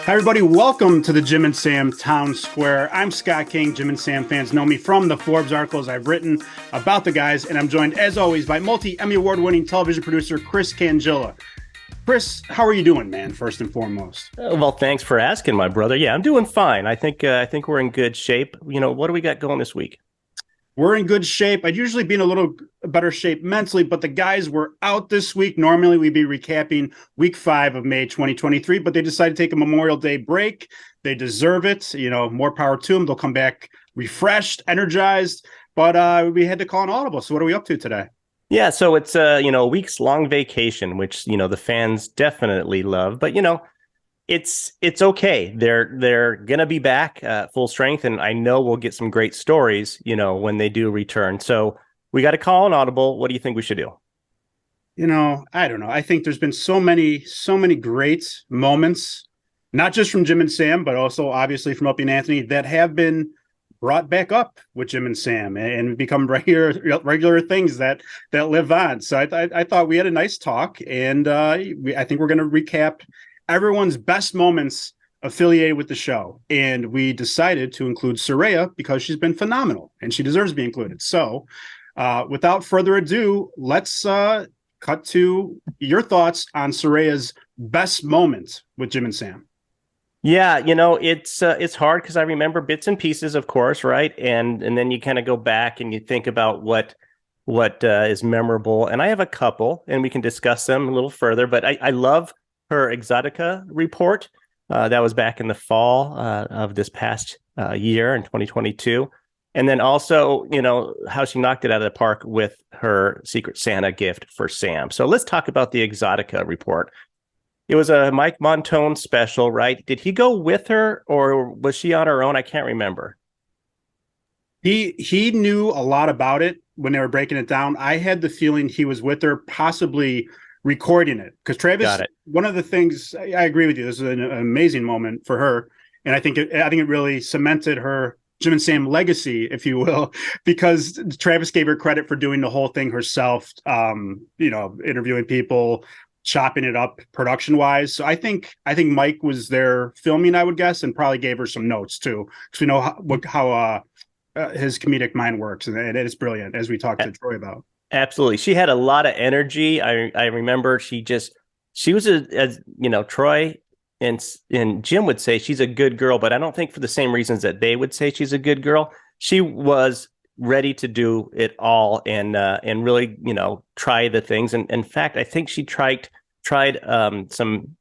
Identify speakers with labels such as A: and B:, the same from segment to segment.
A: Hi, everybody. Welcome to the Jim and Sam Town Square. I'm Scott King. Jim and Sam fans know me from the Forbes articles I've written about the guys, and I'm joined, as always, by multi-Emmy award-winning television producer Chris Cangilla. Chris, how are you doing, man, first and foremost?
B: Well, thanks for asking, my brother. Yeah, I'm doing fine. I think we're in good shape. You know, what do we got going this week?
A: We're in good shape. I'd usually be in a little better shape mentally, but the guys were out this week. Normally, we'd be recapping week 5 of May 2023, but they decided to take a Memorial Day break. They deserve it. You know, more power to them. They'll come back refreshed, energized, but we had to call an audible. So what are we up to today?
B: Yeah, so it's a week's long vacation, which, the fans definitely love, but it's okay. They're gonna be back full strength, and I know we'll get some great stories, when they do return. So we got to call an audible. What do you think we should do?
A: I don't know. I think there's been so many great moments, not just from Jim and Sam, but also obviously from Opie and Anthony, that have been brought back up with Jim and Sam and become regular things that live on. So I thought we had a nice talk, and I think we're going to recap everyone's best moments affiliated with the show. And we decided to include Soraya because she's been phenomenal and she deserves to be included. So without further ado, let's cut to your thoughts on Soraya's best moment with Jim and Sam.
B: Yeah, it's hard because I remember bits and pieces, of course, right? And then you kind of go back and you think about what is memorable. And I have a couple, and we can discuss them a little further. But I love her Exxxotica report. That was back in the fall of this past year in 2022. And then also, how she knocked it out of the park with her Secret Santa gift for Sam. So let's talk about the Exxxotica report. It was a Mike Montone special, right? Did he go with her, or was she on her own? I can't remember.
A: He knew a lot about it when they were breaking it down. I had the feeling he was with her, possibly recording it, because Travis, one of the things, I agree with you, this is an amazing moment for her, and I think it really cemented her Jim and Sam legacy, if you will, because Travis gave her credit for doing the whole thing herself, interviewing people, chopping it up production wise. So I think Mike was there filming, I would guess, and probably gave her some notes too, because we know how his comedic mind works, and it's brilliant, as we talked to Troy about.
B: Absolutely. She had a lot of energy. I remember she was as Troy and Jim would say she's a good girl, but I don't think for the same reasons that they would say she's a good girl. She was ready to do it all and really, try the things. And in fact, I think she tried some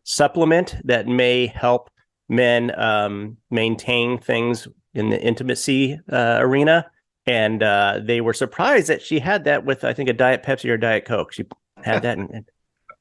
B: supplement that may help men maintain things in the intimacy arena. And they were surprised that she had that with, I think, a Diet Pepsi or Diet Coke. She had that, and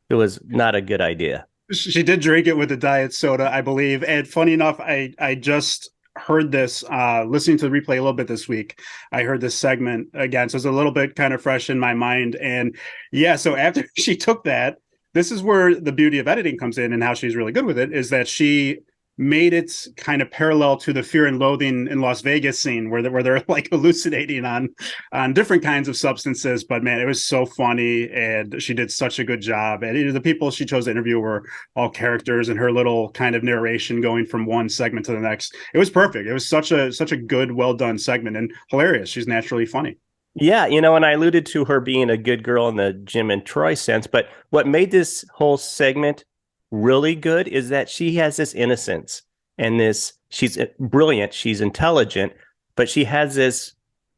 B: it was not a good idea.
A: She did drink it with a diet soda, I believe. And funny enough, I just heard this, listening to the replay a little bit this week. I heard this segment again, so it's a little bit kind of fresh in my mind. And yeah, so after she took that, this is where the beauty of editing comes in, and how she's really good with it, is that she made it kind of parallel to the Fear and Loathing in Las Vegas scene where they're like hallucinating on different kinds of substances. But man, it was so funny, and she did such a good job. And the people she chose to interview were all characters, and her little kind of narration going from one segment to the next, it was perfect. It was such a good, well done segment, and hilarious. She's naturally funny.
B: Yeah, and I alluded to her being a good girl in the Jim and Troy sense, but what made this whole segment really good is that she has this innocence and she's brilliant, she's intelligent, but she has this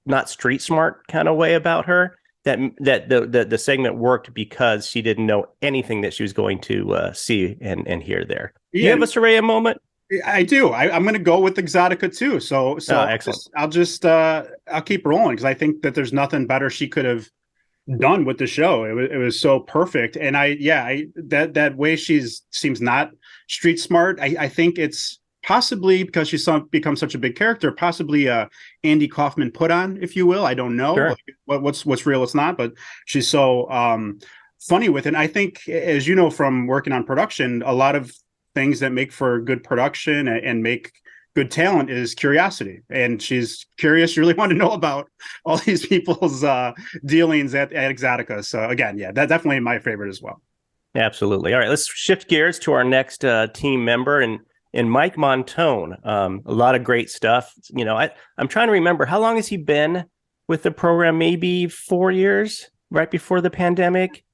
B: not street smart kind of way about her that the segment worked because she didn't know anything that she was going to see and hear there. Yeah. Do you have a Soraya moment?
A: I do. I'm going to go with Exxxotica too. So
B: excellent.
A: I'll keep rolling, because I think that there's nothing better she could have done with the show. It was so perfect. And that way seems not street smart. I think it's possibly because she's become such a big character, possibly Andy Kaufman put on, if you will. I don't know.
B: Sure.
A: What's real, it's not, but she's so funny with it. And I think, as you know from working on production, a lot of things that make for good production and make good talent is curiosity, and she's curious. You really want to know about all these people's dealings at Exxxotica. So again, yeah, that's definitely my favorite as well.
B: Absolutely. All right, let's shift gears to our next team member and Mike Montone. A lot of great stuff. I'm trying to remember, how long has he been with the program? Maybe 4 years, right before the pandemic.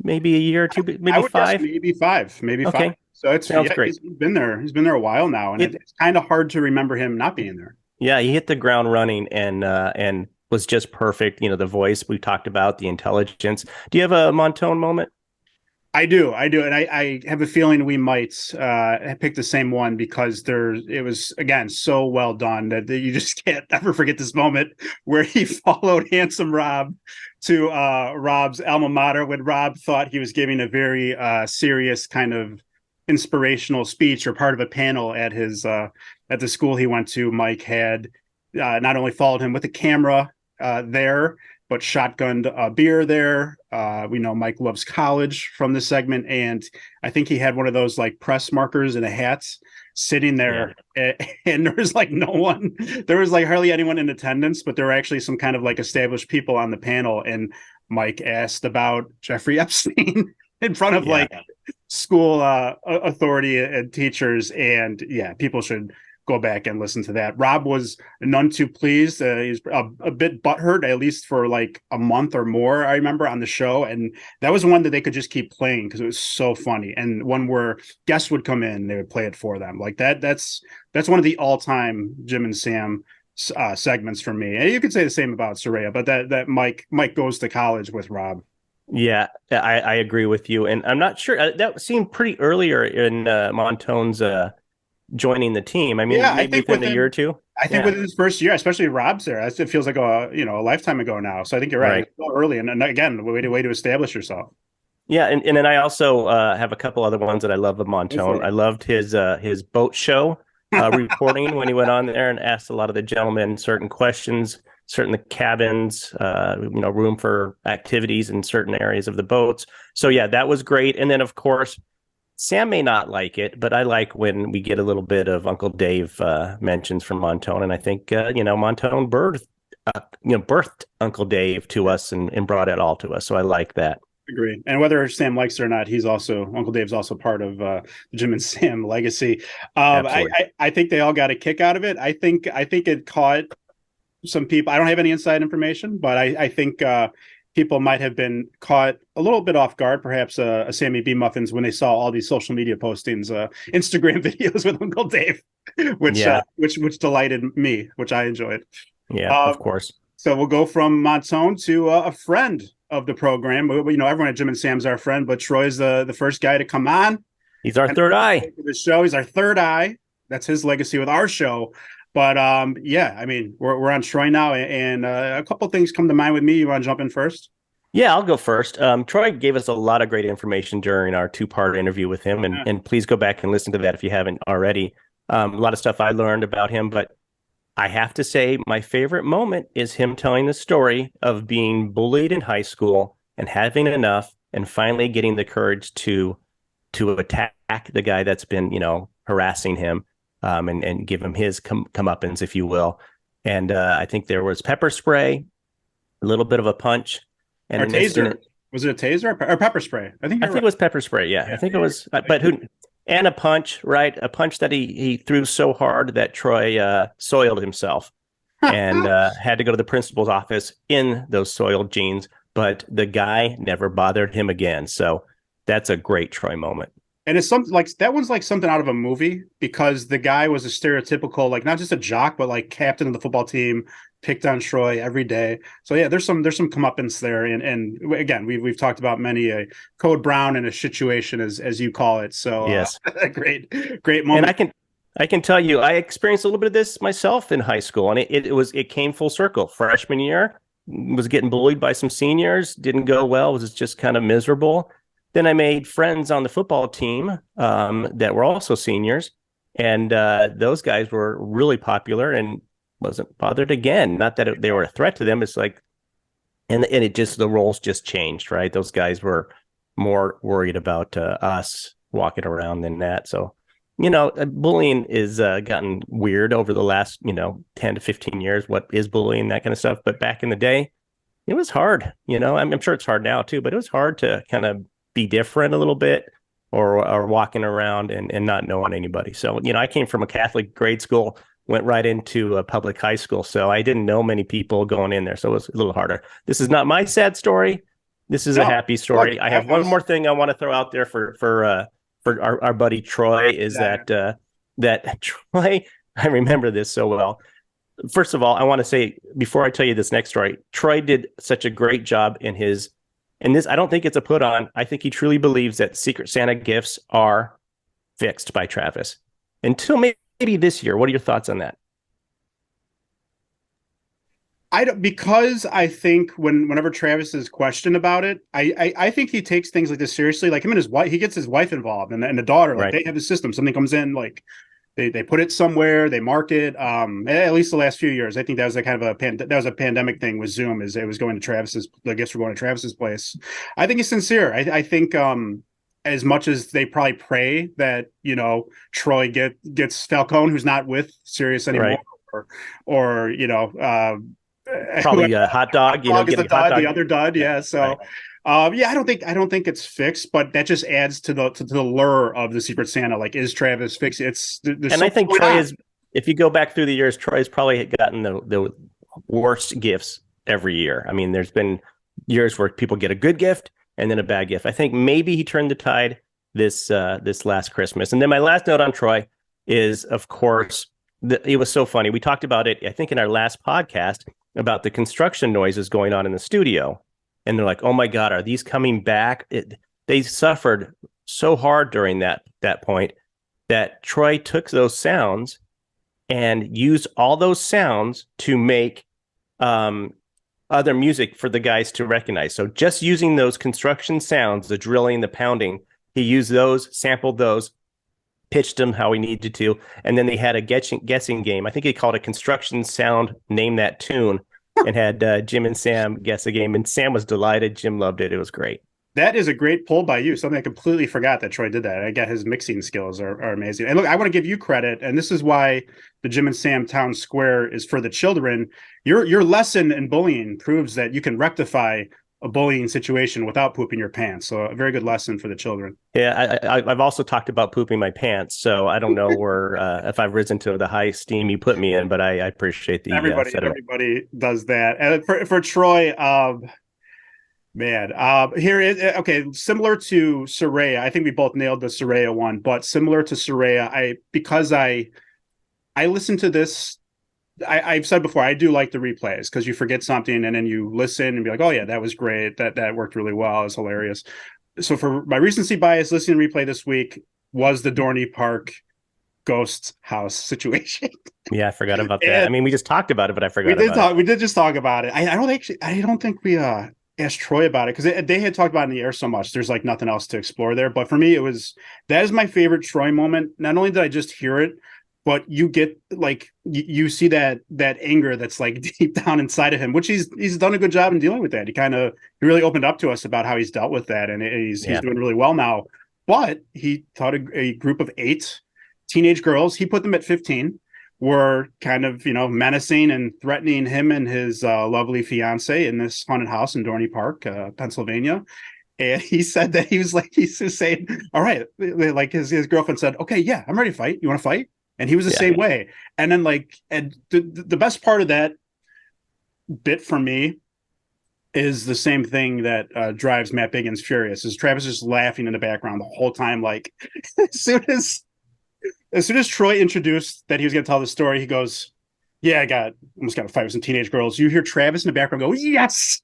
B: Maybe a year or two, maybe
A: I would guess
B: five.
A: maybe five, maybe five.
B: Okay,
A: So
B: sounds great.
A: he's been there. He's been there a while now, and it's kind of hard to remember him not being there.
B: Yeah, he hit the ground running and was just perfect. The voice we talked about, the intelligence. Do you have a Montone moment?
A: I do, and I have a feeling we might pick the same one because it was again so well done that you just can't ever forget this moment where he followed Handsome Rob to Rob's alma mater when Rob thought he was giving a very serious kind of inspirational speech or part of a panel at the school he went to. Mike had not only followed him with a camera there, but shotgunned a beer there. We know Mike loves college from this segment, and I think he had one of those like press markers and a hat sitting there, and there was like no one. There was like hardly anyone in attendance, but there were actually some kind of like established people on the panel, and Mike asked about Jeffrey Epstein in front of like school authority and teachers, and people should go back and listen to that. Rob was none too pleased. He's a bit butthurt, at least for like a month or more, I remember, on the show. And that was one that they could just keep playing because it was so funny. And one where guests would come in, they would play it for them. Like that's one of the all-time Jim and Sam segments for me. And you could say the same about Soraya, but that Mike goes to college with Rob.
B: Yeah, I agree with you. And I'm not sure, that seemed pretty earlier in Montone's joining the team. I mean, maybe within a year or two.
A: I think within his first year, especially Rob's there, it feels like a lifetime ago now. So I think you're right. It's still early, and again, way to establish yourself.
B: Yeah, and then I also have a couple other ones that I love of Montone. I loved his boat show reporting when he went on there and asked a lot of the gentlemen certain questions, certain the cabins, room for activities in certain areas of the boats. So yeah, that was great. And then of course, Sam may not like it, but I like when we get a little bit of Uncle Dave mentions from Montone, and I think Montone birthed Uncle Dave to us and brought it all to us. So I like that.
A: Agree. And whether Sam likes it or not, Uncle Dave's also part of the Jim and Sam legacy. I think they all got a kick out of it. I think it caught some people. I don't have any inside information, but I think people might have been caught a little bit off guard, perhaps a Sammy B. Muffins, when they saw all these social media postings, Instagram videos with Uncle Dave, which delighted me, which I enjoyed.
B: Yeah, of course.
A: So we'll go from Montone to a friend of the program. Everyone at Jim and Sam's our friend, but Troy's the first guy to come on.
B: He's our third eye.
A: The show. He's our third eye. That's his legacy with our show. But I mean, we're on Troy now, and a couple things come to mind with me. You want to jump in first?
B: Yeah, I'll go first. Troy gave us a lot of great information during our 2-part interview with him, and please go back and listen to that if you haven't already. A lot of stuff I learned about him, but I have to say my favorite moment is him telling the story of being bullied in high school and having enough and finally getting the courage to attack the guy that's been, harassing him. And give him his comeuppance, if you will. And I think there was pepper spray, a little bit of a punch, and
A: a taser. Was it a taser or pepper spray? I think
B: it was pepper spray. Yeah, I think it was. But and a punch, right? A punch that he threw so hard that Troy soiled himself and had to go to the principal's office in those soiled jeans. But the guy never bothered him again. So that's a great Troy moment.
A: And it's something like that one's like something out of a movie because the guy was a stereotypical, like not just a jock, but like captain of the football team, picked on Troy every day. So yeah, there's some comeuppance there. And again, we've talked about many a Code Brown in a situation as you call it. So
B: yes,
A: great moment.
B: And I can tell you, I experienced a little bit of this myself in high school, and it came full circle. Freshman year, was getting bullied by some seniors, didn't go well, was just kind of miserable. Then I made friends on the football team that were also seniors, and those guys were really popular and wasn't bothered again. Not that they were a threat to them. It's like, and it just, the roles just changed, right? Those guys were more worried about us walking around than that. So, bullying is gotten weird over the last, 10 to 15 years. What is bullying, that kind of stuff. But back in the day, it was hard. I'm sure it's hard now too, but it was hard to kind of be different a little bit, or walking around and not knowing anybody. So, I came from a Catholic grade school, went right into a public high school. So I didn't know many people going in there. So it was a little harder. This is not my sad story. This is a happy story.
A: Look,
B: I have one more thing I want to throw out there for our buddy Troy is that Troy, I remember this so well. First of all, I want to say, before I tell you this next story, Troy did such a great job in this. I don't think it's a put on. I think he truly believes that Secret Santa gifts are fixed by Travis. Until maybe this year. What are your thoughts on that?
A: Because I think whenever Travis is questioned about it, I think he takes things like this seriously. Like him and his wife, he gets his wife involved and the daughter. Like They have a system. Something comes in, like they put it somewhere, they mark it. At least the last few years, I think that was a pandemic thing with Zoom. Is it was going to the gifts were going to Travis's place. I think he's sincere. I think as much as they probably pray that Troy gets Falcone, who's not with Sirius anymore, or
B: probably a hot dog.
A: The other dud, yeah. So. I don't think it's fixed, but that just adds to the lure of the Secret Santa. Like, is Travis fixed?
B: I think Troy is. If you go back through the years, Troy's probably gotten the worst gifts every year. I mean, there's been years where people get a good gift and then a bad gift. I think maybe he turned the tide this last Christmas. And then my last note on Troy is, of course, it was so funny. We talked about it, I think, in our last podcast about the construction noises going on in the studio. And they're like, oh my God, are these coming back? They suffered so hard during that point that Troy took those sounds and used all those sounds to make other music for the guys to recognize. So just using those construction sounds, the drilling, the pounding, he used those, sampled those, pitched them how he needed to. And then they had a guessing game. I think he called it Construction Sound, Name That Tune. And had Jim and Sam guess a game, and Sam was delighted. Jim loved it. It was great.
A: That is a great pull by you. Something I completely forgot that Troy did that. I get his mixing skills are amazing. And look, I want to give you credit, and this is why the Jim and Sam Town Square is for the children. Your lesson in bullying proves that you can rectify a bullying situation without pooping your pants. So a very good lesson for the children.
B: Yeah, I've also talked about pooping my pants, so I don't know where if I've risen to the high esteem you put me in, but I appreciate the
A: everybody does that. And for Troy, here is okay. Similar to Soraya, I think we both nailed the Soraya one, but similar to Soraya, because I listened to this. I've said before, I do like the replays because you forget something and then you listen and be like, oh yeah, that was great. That worked really well. It's hilarious. So for my recency bias, listening to replay this week was the Dorney Park ghost house situation.
B: Yeah, I forgot about that. I mean, we just talked about it, but I forgot.
A: We did just talk about it. I don't think we asked Troy about it because they had talked about it in the air so much. There's like nothing else to explore there. But for me, that is my favorite Troy moment. Not only did I just hear it, but you get like you see that anger that's like deep down inside of him, which he's done a good job in dealing with that. He really opened up to us about how he's dealt with that, and he's doing really well now. But he taught a group of 8 teenage girls. He put them at 15, were kind of menacing and threatening him and his lovely fiance in this haunted house in Dorney Park, Pennsylvania. And he said that he's just saying, all right, like his girlfriend said, okay, yeah, I'm ready to fight. You want to fight? And he was the same way. And then the best part of that bit for me is the same thing that drives Matt Biggins furious. Is Travis just laughing in the background the whole time? Like as soon as Troy introduced that he was going to tell the story, he goes, "Yeah, almost got a fight with some teenage girls." You hear Travis in the background go, "Yes."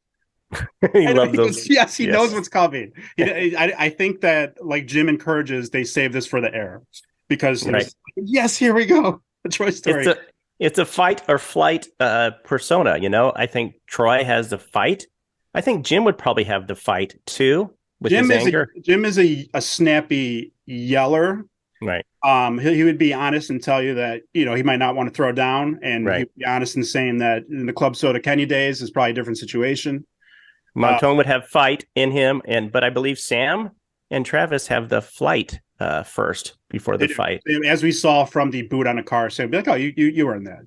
B: He loves those.
A: Yes, he knows what's coming. I think that like Jim encourages, they save this for the air. Because yes, here we go. The Troy story.
B: It's a fight or flight persona. I think Troy has the fight. I think Jim would probably have the fight too with his anger.
A: Jim is a snappy yeller.
B: Right.
A: He would be honest and tell you that he might not want to throw down, and he'd be honest in saying that in the Club Soda Kenny days is probably a different situation.
B: Montone would have fight in him, but I believe Sam and Travis have the flight first before the fight,
A: as we saw from the boot on a car. So be like, oh, you were in that.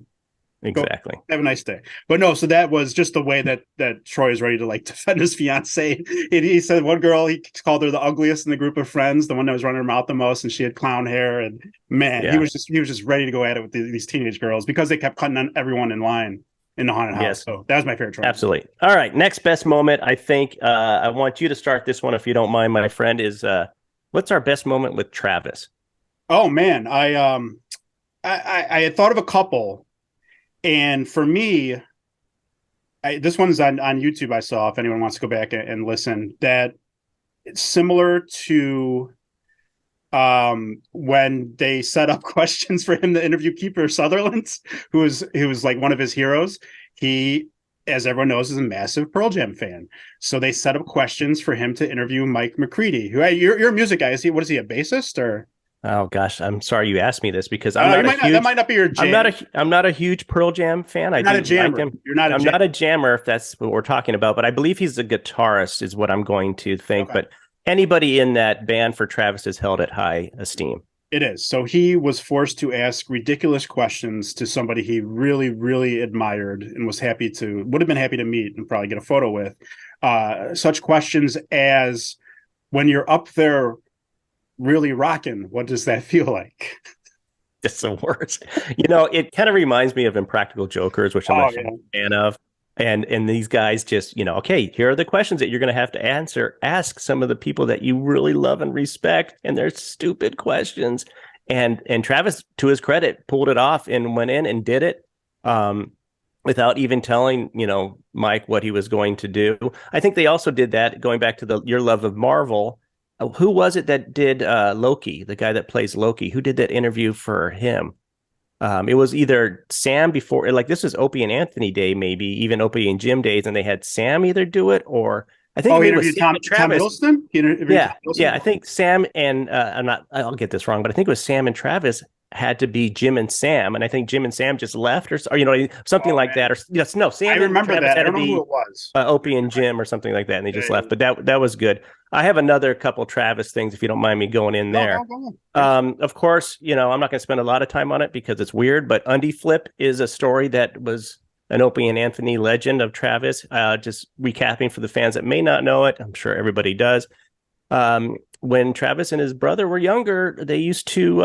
A: Go
B: Exactly.
A: have a nice day. But no, so that was just the way that Troy is ready to like defend his fiance. He said one girl, he called her the ugliest in the group of friends, the one that was running her mouth the most, and she had clown hair. And man,
B: Yeah.
A: he was just ready to go at it with these teenage girls because they kept cutting on everyone in line in the haunted house.
B: Yes.
A: So that was my favorite Troy.
B: Absolutely. All right. Next best moment. I think I want you to start this one if you don't mind, my friend. Is what's our best moment with Travis?
A: Oh man, I had thought of a couple. And for me, this one's on YouTube. I saw if anyone wants to go back and listen. That it's similar to when they set up questions for him to interview Kiefer Sutherland, who was like one of his heroes. He, as everyone knows, is a massive Pearl Jam fan. So they set up questions for him to interview Mike McCready, who you're a music guy. What is he, a bassist or?
B: Oh gosh, I'm sorry you asked me this because
A: that might not be your jam.
B: I'm not a huge Pearl Jam fan.
A: You're not a jammer.
B: Like him.
A: You're not a
B: I'm
A: jammer.
B: not a jammer if that's what we're talking about, but I believe he's a guitarist is what I'm going to think. Okay. But anybody in that band for Travis is held at high esteem.
A: It is. So he was forced to ask ridiculous questions to somebody he really, really admired and would have been happy to meet and probably get a photo with. Such questions as, when you're up there really rocking, what does that feel like?
B: It's the worst. It kind of reminds me of Impractical Jokers, which I'm a fan of. And these guys just, okay, here are the questions that you're going to have to answer. Ask some of the people that you really love and respect, and they're stupid questions. And Travis, to his credit, pulled it off and went in and did it without even telling, Mike what he was going to do. I think they also did that, going back to your love of Marvel. Who was it that did Loki, the guy that plays Loki? Who did that interview for him? It was either Sam before, like this was Opie and Anthony Day, maybe even Opie and Jim days, and they had Sam either do it, or I think
A: he interviewed Tom Hiddleston.
B: Yeah, I think Sam and I'll get this wrong, but I think it was Sam and Travis had to be Jim and Sam, and I think Jim and Sam just left, or something like that, or no, Sam.
A: I remember
B: and Travis
A: that. I don't know who it was.
B: Opie and Jim, or something like that, and they just left. But that was good. I have another couple Travis things, if you don't mind me going in there. No. Of course, I'm not going to spend a lot of time on it because it's weird, but Undie Flip is a story that was an Opie and Anthony legend of Travis. Just recapping for the fans that may not know it. I'm sure everybody does. When Travis and his brother were younger, they used to,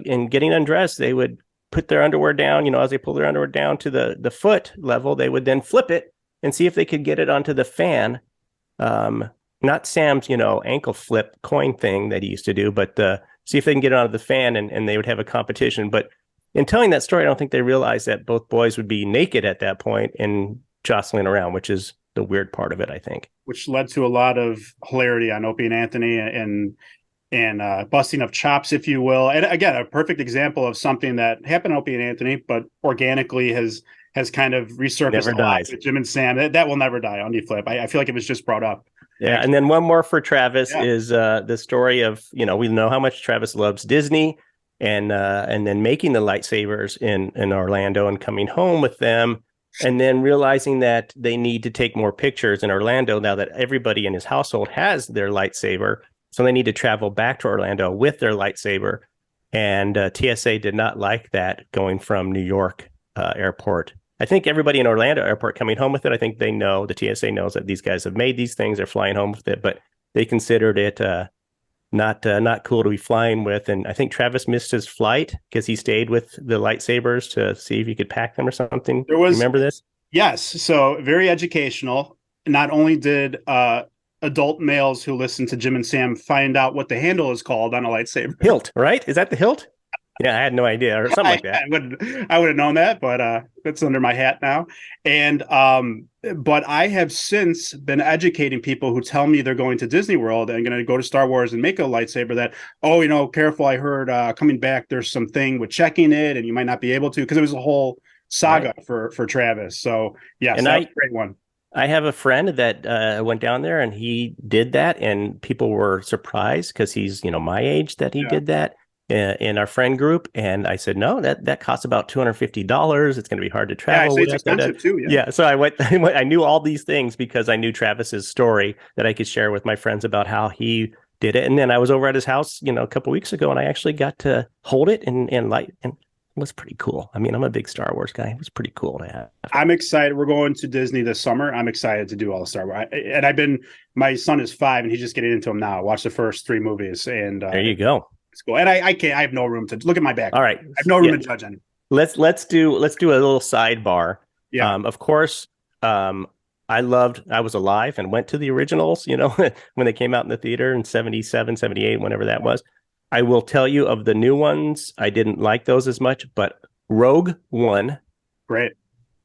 B: in getting undressed, they would put their underwear down, as they pull their underwear down to the foot level, they would then flip it and see if they could get it onto the fan. Not Sam's, ankle flip coin thing that he used to do, but see if they can get it onto the fan, and they would have a competition. But in telling that story, I don't think they realized that both boys would be naked at that point and jostling around, which is the weird part of it, I think.
A: Which led to a lot of hilarity on Opie and Anthony and busting of chops, if you will. And again, a perfect example of something that happened to Opie and Anthony, but organically has kind of resurfaced with Jim and Sam. That will never die. Undie Flip. I feel like it was just brought up.
B: Yeah, and then one more for Travis is the story of, we know how much Travis loves Disney, and then making the lightsabers in Orlando and coming home with them, and then realizing that they need to take more pictures in Orlando now that everybody in his household has their lightsaber. So they need to travel back to Orlando with their lightsaber. And TSA did not like that going from New York airport. I think everybody in Orlando airport coming home with it, I think they know, the TSA knows that these guys have made these things, they're flying home with it, but they considered it not cool to be flying with. And I think Travis missed his flight because he stayed with the lightsabers to see if he could pack them or something. Remember this?
A: Yes. So very educational. Not only did adult males who listen to Jim and Sam find out what the handle is called on a lightsaber.
B: Hilt, right? Is that the hilt? Yeah, I had no idea, or something like that.
A: I would have known that, but it's under my hat now. And but I have since been educating people who tell me they're going to Disney World and going to go to Star Wars and make a lightsaber that, careful, I heard coming back there's something with checking it and you might not be able to, because it was a whole saga for Travis. So yes, and that's a great one.
B: I have a friend that went down there and he did that, and people were surprised because he's my age that he did that in our friend group. And I said, no, that costs about $250. It's going to be hard to travel.
A: Yeah, it's expensive too.
B: Yeah. So I went, I knew all these things because I knew Travis's story that I could share with my friends about how he did it. And then I was over at his house, a couple of weeks ago, and I actually got to hold it and was pretty cool. I mean, I'm a big Star Wars guy. It was pretty cool to have.
A: I'm excited. We're going to Disney this summer. I'm excited to do all the Star Wars. My son is 5 and he's just getting into them now. Watch the first 3 movies and
B: There you go.
A: it's cool. And I can't. I have no room to look at my back.
B: All right.
A: I have no room to judge any.
B: Let's do a little sidebar.
A: Yeah.
B: Of course, I was alive and went to the originals, when they came out in the theater in 77, 78, whenever that was. I will tell you, of the new ones, I didn't like those as much, but Rogue One
A: Great.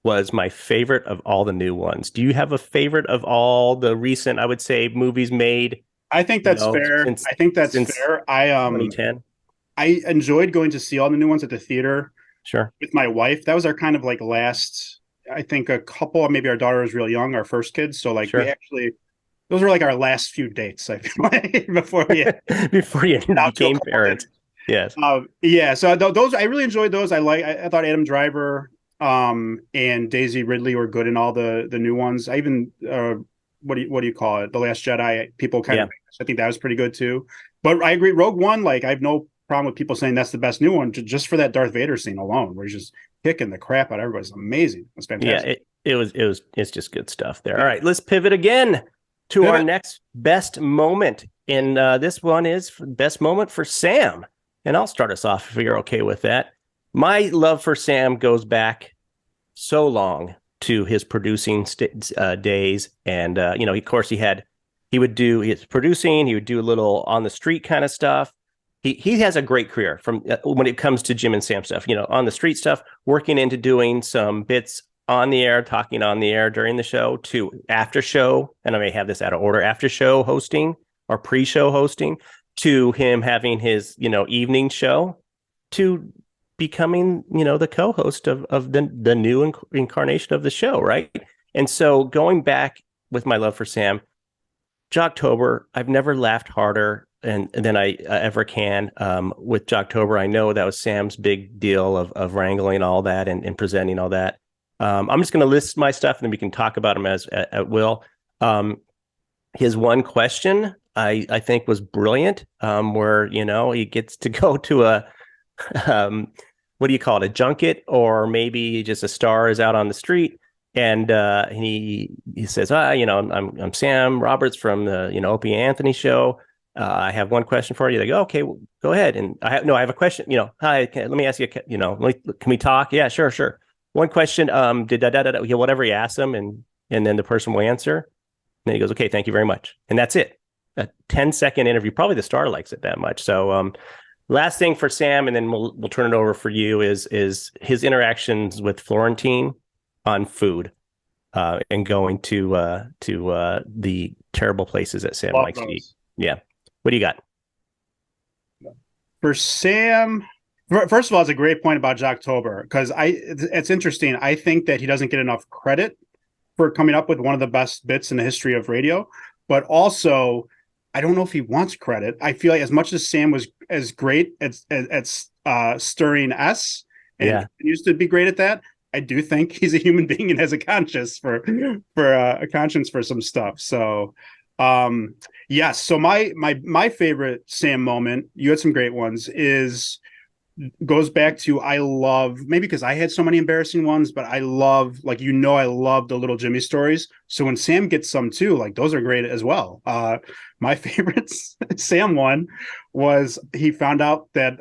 B: was my favorite of all the new ones. Do you have a favorite of all the recent, I would say, movies made?
A: I think that's fair. I think that's fair.
B: 2010.
A: I enjoyed going to see all the new ones at the theater.
B: Sure.
A: With my wife. That was our kind of like last, I think a couple, maybe our daughter was real young, our first kids. So like we actually, those were like our last few dates, I feel like, before you
B: became parents. Yes.
A: Yeah. So those, I really enjoyed those. I thought Adam Driver and Daisy Ridley were good in all the new ones. I even, what do you call it? The Last Jedi, people kind of, I think that was pretty good too. But I agree. Rogue One, like I have no problem with people saying that's the best new one just for that Darth Vader scene alone, where he's just kicking the crap out of everybody. It's amazing. It's fantastic.
B: Yeah, it's just good stuff there. All right, let's pivot again to our next best moment. And this one is best moment for Sam. And I'll start us off if you're okay with that. My love for Sam goes back so long to his producing days. And, of course, he would do his producing, he would do a little on the street kind of stuff. He has a great career from when it comes to Jim and Sam stuff, on the street stuff, working into doing some bits on the air, talking on the air during the show, to after show, and I may have this out of order, after show hosting or pre-show hosting, to him having his, evening show, to becoming, the co-host of the new incarnation of the show, right? And so going back with my love for Sam, Jocktober, I've never laughed harder than I ever can with Jocktober. I know that was Sam's big deal of wrangling all that and presenting all that. I'm just going to list my stuff and then we can talk about them at will. His one question, I think, was brilliant, where, he gets to go to a, what do you call it, a junket, or maybe just a star is out on the street. And he says, I'm Sam Roberts from the, Opie and Anthony show. I have one question for you. They go, okay, well, go ahead. And I have a question, hi, let me ask you, can we talk? Yeah, sure. One question, whatever you ask them. And then the person will answer. And then he goes, okay, thank you very much. And that's it. A 10-second interview. Probably the star likes it that much. So last thing for Sam, and then we'll turn it over for you, is his interactions with Florentine on food and going to the terrible places that Sam likes to eat. Yeah. What do you got?
A: For Sam, first of all, it's a great point about Jocktober, because it's interesting. I think that he doesn't get enough credit for coming up with one of the best bits in the history of radio, but also I don't know if he wants credit. I feel like as much as Sam was as great at stirring S and used to be great at that, I do think he's a human being and has a conscience for a conscience for some stuff. So yes. So my favorite Sam moment, you had some great ones, goes back to, I love, maybe because I had so many embarrassing ones, but I love, I love the little Jimmy stories. So when Sam gets some too, those are great as well. My favorite Sam one was, he found out that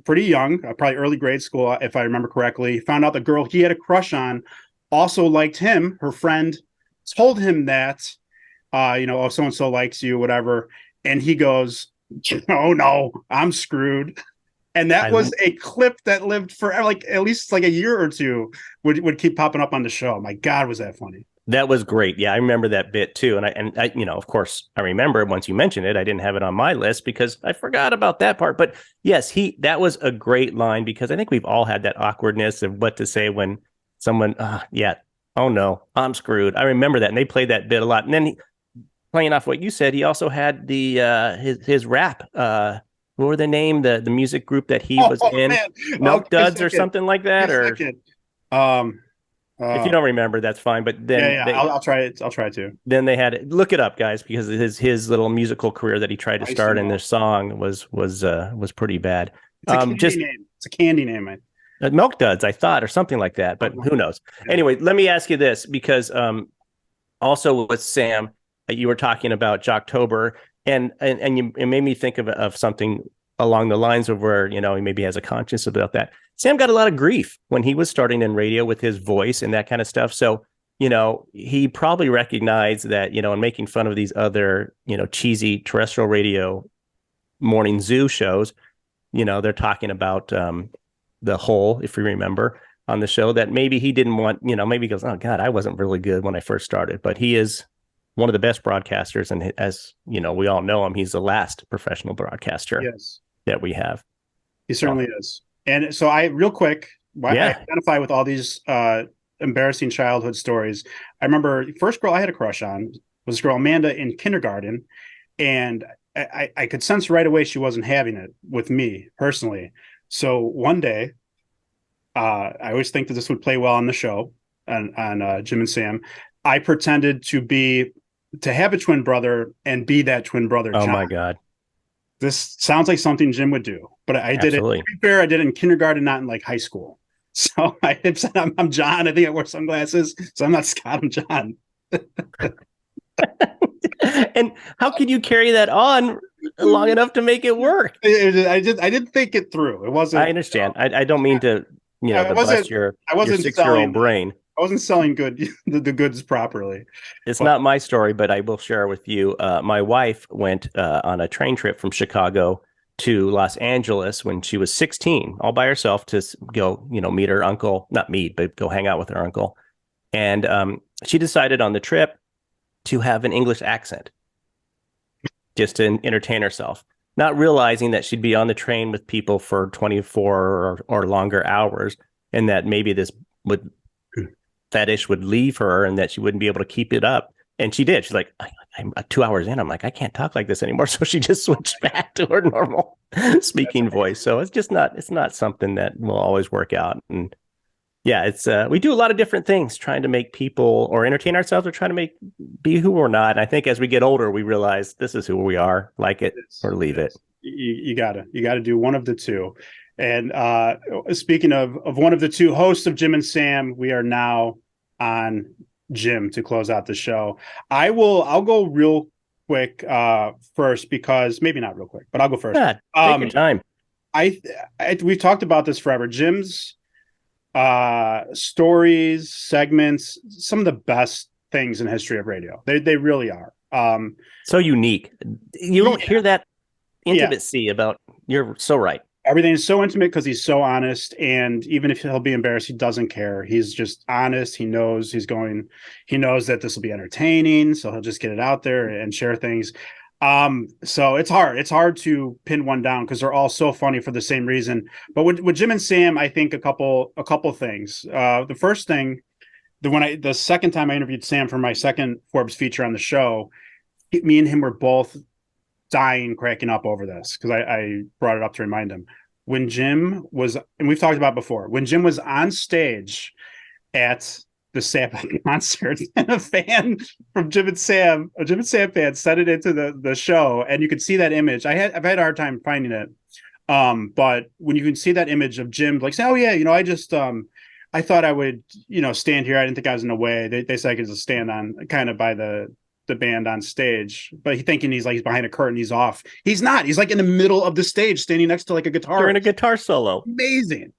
A: pretty young, probably early grade school, if I remember correctly, found out the girl he had a crush on also liked him. Her friend told him that, oh, so-and-so likes you, whatever. And he goes, oh no, I'm screwed. And that was a clip that lived for at least a year or two, would keep popping up on the show. My God, was that funny.
B: That was great. Yeah, I remember that bit too. And I of course, I remember once you mentioned it, I didn't have it on my list because I forgot about that part. But yes, that was a great line, because I think we've all had that awkwardness of what to say when someone, oh no, I'm screwed. I remember that. And they played that bit a lot. And then playing off what you said, he also had his rap, what were the name, the music group that he was in? Man. Milk Duds or something like that? Or if you don't remember, that's fine. But then
A: I'll try it. I'll try to.
B: Then they had it. Look it up, guys, because his little musical career that he tried to start in this song was pretty bad.
A: It's a candy name. It's a candy name.
B: Milk Duds, I thought, or something like that, but who knows?
A: Yeah.
B: Anyway, let me ask you this, because also with Sam, you were talking about Jocktober, and you, it made me think of something along the lines of where, you know, he maybe has a conscience about that. Sam got a lot of grief when he was starting in radio with his voice and that kind of stuff. So, you know, he probably recognized that, you know, in making fun of these other, you know, cheesy terrestrial radio morning zoo shows, you know, they're talking about the Hole, if you remember, on the show, that maybe he didn't want, you know, maybe he goes, oh God, I wasn't really good when I first started, but he is one of the best broadcasters. And as you know, we all know him, he's the last professional broadcaster
A: Yes,
B: that we have.
A: he certainly is. And so I, real quick, I
B: Yeah.
A: identify with all these embarrassing childhood stories. I remember the first girl I had a crush on was this girl, Amanda, in kindergarten. And I could sense right away she wasn't having it with me personally. So one day, I always think that this would play well on the show, on Jim and Sam. I pretended to have a twin brother and be that twin brother,
B: Oh
A: John.
B: my God.
A: This sounds like something Jim would do, but I did
B: Absolutely.
A: it. To be fair, I did it in kindergarten, not in like high school. So I said, I'm John. I think I wear sunglasses, so I'm not Scott. I'm John.
B: And how could you carry that on long enough to make it work?
A: I didn't think it through. It wasn't.
B: I understand. I don't mean to, you know, to bust your 6-year-old brain.
A: I wasn't selling the goods properly.
B: It's not my story, but I will share with you. My wife went on a train trip from Chicago to Los Angeles when she was 16, all by herself, to go, you know, meet her uncle, not meet, but go hang out with her uncle. And she decided on the trip to have an English accent just to entertain herself, not realizing that she'd be on the train with people for 24 or longer hours, and that maybe this fetish would leave her and that she wouldn't be able to keep it up. And she did. She's like, I'm 2 hours in. I'm like, I can't talk like this anymore. So she just switched back to her normal speaking voice. So it's not something that will always work out. And yeah, it's we do a lot of different things trying to make people or entertain ourselves or trying to be who we're not. And I think as we get older, we realize this is who we are, like it or leave it.
A: You gotta do one of the two. And speaking of one of the two, hosts of Jim and Sam, we are now on Jim to close out the show. I'll go real quick first, because maybe not real quick, but I'll go first.
B: Yeah, take your time.
A: We've talked about this forever. Jim's stories, segments, some of the best things in history of radio. They really are.
B: So unique. You don't hear that intimacy about. You're so right.
A: Everything is so intimate because he's so honest, and even if he'll be embarrassed, he doesn't care. He's just honest. He knows he knows that this will be entertaining, so he'll just get it out there and share things. So it's hard to pin one down because they're all so funny for the same reason. But with Jim and Sam, I think a couple things. The first thing, the second time I interviewed Sam for my second Forbes feature on the show, me and him were both dying, cracking up over this, because I brought it up to remind him. When Jim was, and we've talked about before, when Jim was on stage at the Sabbath concert, and a fan from Jim and Sam, a Jim and Sam fan, sent it into the show, and you could see that image. I've had a hard time finding it, but when you can see that image of Jim, like, say, oh yeah, you know, I just I thought I would, you know, stand here. I didn't think I was in the way. They said I could just stand on kind of by the band on stage, but he's thinking he's behind a curtain. He's off. He's not. He's like in the middle of the stage, standing next to like a guitar.
B: During a guitar solo.
A: Amazing.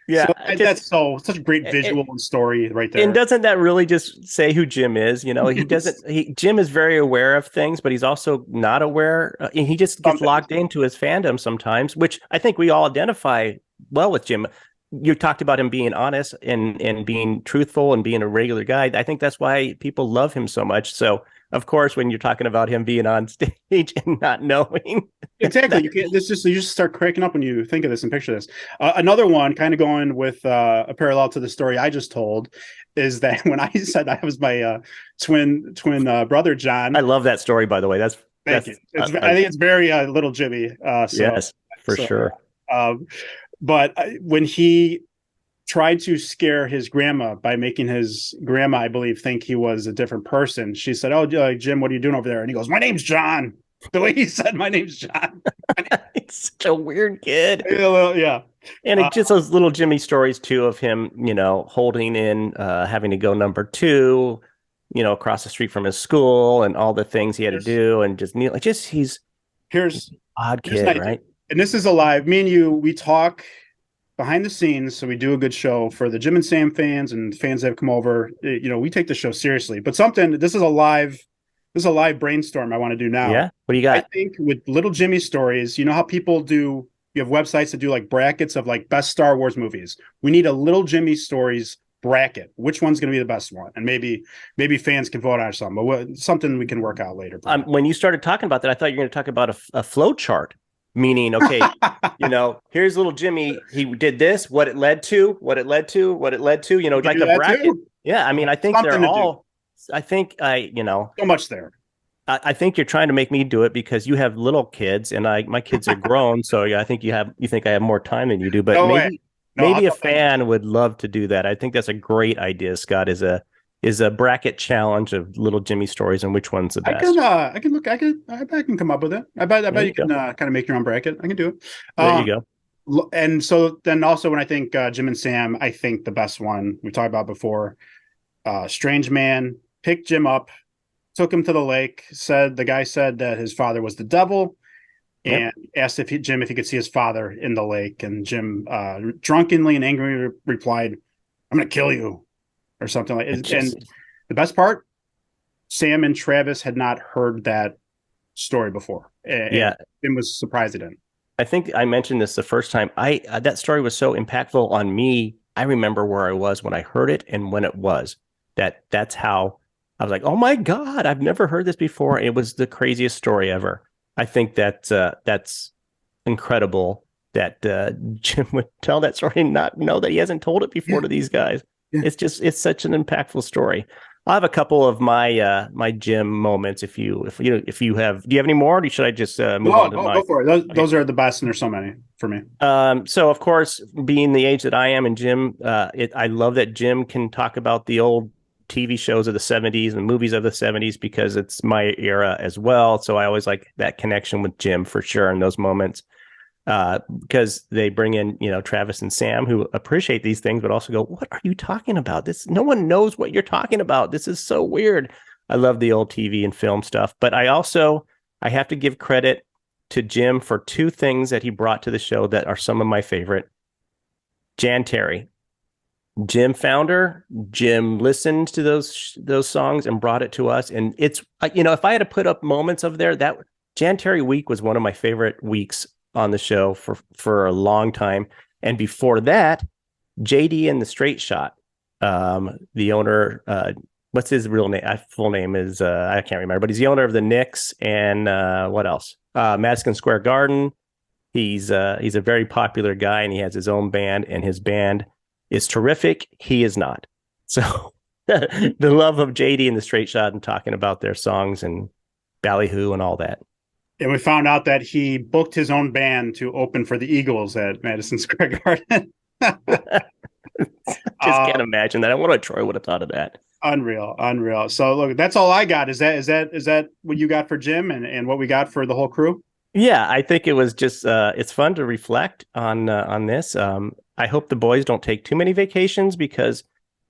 B: Yeah,
A: so that's such a great visual and story right there.
B: And doesn't that really just say who Jim is? You know, he doesn't. Jim is very aware of things, but he's also not aware. He just gets locked into his fandom sometimes, which I think we all identify well with Jim. You talked about him being honest and being truthful and being a regular guy. I think that's why people love him so much. So, of course, when you're talking about him being on stage and not knowing.
A: Exactly. You just start cracking up when you think of this and picture this. Another one, kind of going with a parallel to the story I just told, is that when I said I was my twin brother, John.
B: I love that story, by the way. Thank you.
A: I think it's very little Jimmy.
B: Yes, for sure.
A: But when he tried to scare his grandma by making his grandma, I believe, think he was a different person, she said, "Oh, Jim, what are you doing over there?" And he goes, "My name's John." The way he said, "My name's John."
B: He's such a weird kid.
A: Yeah.
B: And it just those little Jimmy stories too of him, holding in, having to go number 2, across the street from his school and all the things he had to do, and just he's
A: here's
B: odd
A: here's
B: kid, right?
A: And this is a live. Me and you, we talk behind the scenes, so we do a good show for the Jim and Sam fans and fans that have come over. We take the show seriously. But this is a live brainstorm I want to do now.
B: Yeah. What do you got?
A: I think with little Jimmy stories, you know how people do. You have websites that do like brackets of like best Star Wars movies. We need a little Jimmy stories bracket. Which one's going to be the best one? And maybe fans can vote on something, but something we can work out later.
B: When you started talking about that, I thought you were going to talk about a flow chart, meaning, okay, here's little Jimmy. He did this, what it led to, like a bracket. Too. Yeah. I mean, I think they're all, I think so
A: much there.
B: I think you're trying to make me do it because you have little kids and my kids are grown. So I think you think I have more time than you do, but maybe a fan would love to do that. I think that's a great idea, Scott, is a bracket challenge of little Jimmy stories and which one's the best.
A: I can come up with it. I bet you can kind of make your own bracket. I can do it.
B: There you
A: go. And so then also when I think Jim and Sam, I think the best one we talked about before, strange man picked Jim up, took him to the lake, the guy said that his father was the devil, and asked Jim if he could see his father in the lake. And Jim drunkenly and angrily replied, "I'm going to kill you," or something like that. And the best part, Sam and Travis had not heard that story before. And Jim was surprised at it.
B: I think I mentioned this the first time. That story was so impactful on me. I remember where I was when I heard it and when it was. That's how I was like, oh my God, I've never heard this before. It was the craziest story ever. I think that's incredible that Jim would tell that story and not know that he hasn't told it before to these guys. Yeah. It's such an impactful story. I'll have a couple of my my Jim moments. If you have, do you have any more? Or should I just move on to mine?
A: Go for it. Those are the best, and there's so many for me.
B: So of course, being the age that I am, and Jim, I love that Jim can talk about the old TV shows of the 70s and movies of the 70s because it's my era as well. So I always like that connection with Jim for sure in those moments because they bring in, Travis and Sam who appreciate these things, but also go, what are you talking about? No one knows what you're talking about. This is so weird. I love the old TV and film stuff, but I have to give credit to Jim for 2 things that he brought to the show that are some of my favorite. Terri. Jim found her. Jim listened to those songs and brought it to us. And it's, if I had to put up moments of there, that Terri week was one of my favorite weeks on the show for a long time. And before that, JD and the Straight Shot, the owner, what's his real name? Full name is, I can't remember, but he's the owner of the Knicks and what else? Madison Square Garden. He's a very popular guy and he has his own band, and his band is terrific. He is not. So the love of JD and the Straight Shot and talking about their songs and Ballyhoo and all that.
A: And we found out that he booked his own band to open for the Eagles at Madison Square Garden.
B: Just can't imagine that. I wonder what Troy would have thought of that.
A: Unreal. So look, that's all I got. Is that what you got for Jim and what we got for the whole crew?
B: Yeah, I think it was just it's fun to reflect on this. I hope the boys don't take too many vacations because,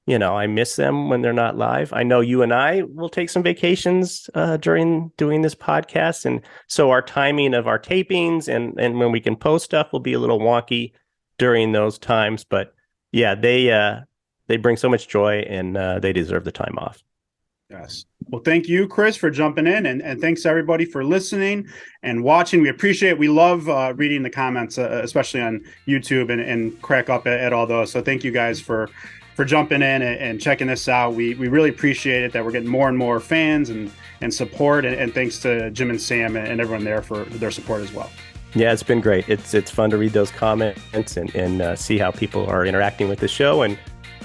B: I miss them when they're not live. I know you and I will take some vacations during doing this podcast. And so our timing of our tapings and when we can post stuff will be a little wonky during those times. But yeah, they bring so much joy and they deserve the time off.
A: Yes. Well, thank you, Chris, for jumping in. And thanks, everybody, for listening and watching. We appreciate it. We love reading the comments, especially on YouTube, and crack up at all those. So thank you guys for jumping in and checking this out. We really appreciate it that we're getting more and more fans and support. And thanks to Jim and Sam and everyone there for their support as well.
B: Yeah, it's been great. It's fun to read those comments and see how people are interacting with the show. And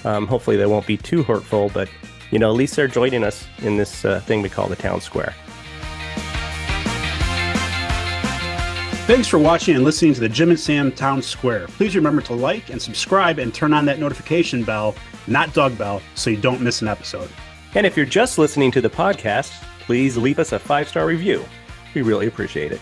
B: hopefully they won't be too hurtful, but at least they're joining us in this thing we call the Town Square.
A: Thanks for watching and listening to the Jim and Sam Town Square. Please remember to like and subscribe and turn on that notification bell, not dog bell, so you don't miss an episode.
B: And if you're just listening to the podcast, please leave us a 5-star review. We really appreciate it.